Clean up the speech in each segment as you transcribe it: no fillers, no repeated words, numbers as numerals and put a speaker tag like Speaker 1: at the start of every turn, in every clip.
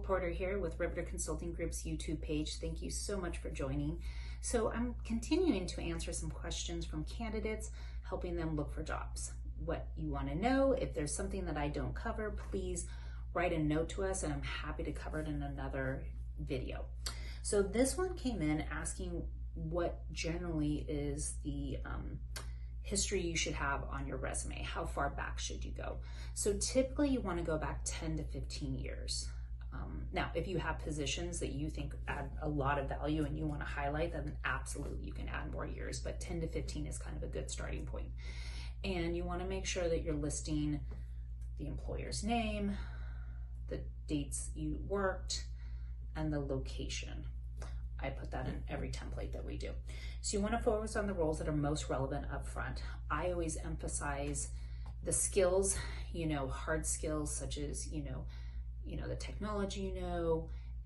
Speaker 1: Porter here with Riveter Consulting Group's YouTube page. Thank you so much for joining. So I'm continuing to answer some questions from candidates, helping them look for jobs. What you want to know, if there's something that I don't cover, please write a note to us and I'm happy to cover it in another video. So this one came in asking what generally is the history you should have on your resume. How far back should you go? So typically you want to go back 10 to 15 years. Now, if you have positions that you think add a lot of value and you want to highlight, then absolutely you can add more years, but 10 to 15 is kind of a good starting point. And you want to make sure that you're listing the employer's name, the dates you worked, and the location. I put that in every template that we do. So you want to focus on the roles that are most relevant up front. I always emphasize the skills, hard skills such as, the technology,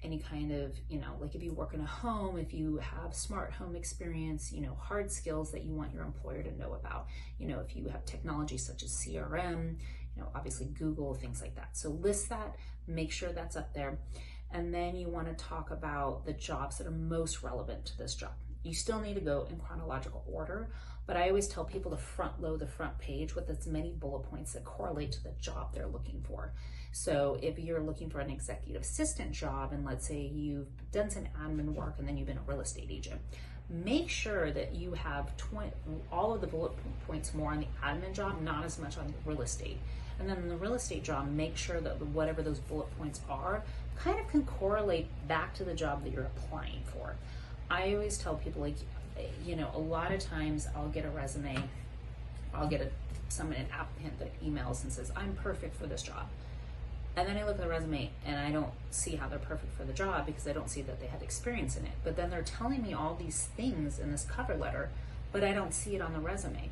Speaker 1: any kind of, like if you work in a home, if you have smart home experience, hard skills that you want your employer to know about. If you have technology such as CRM, obviously Google, things like that. So list that, make sure that's up there. And then you want to talk about the jobs that are most relevant to this job. You still need to go in chronological order, but I always tell people to front load the front page with as many bullet points that correlate to the job they're looking for. So if you're looking for an executive assistant job, and let's say you've done some admin work and then you've been a real estate agent, make sure that you have all of the bullet points more on the admin job, not as much on the real estate. And then in the real estate job, make sure that whatever those bullet points are kind of can correlate back to the job that you're applying for. I always tell people, a lot of times I'll get a resume, I'll get an applicant that emails and says, I'm perfect for this job. And then I look at the resume and I don't see how they're perfect for the job because I don't see that they had experience in it. But then they're telling me all these things in this cover letter, but I don't see it on the resume.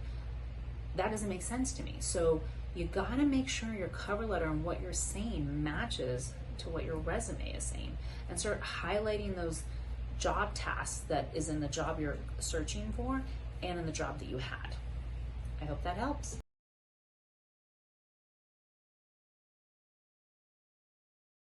Speaker 1: That doesn't make sense to me. So you gotta make sure your cover letter and what you're saying matches to what your resume is saying, and start highlighting those job tasks that is in the job you're searching for and in the job that you had. I hope that helps.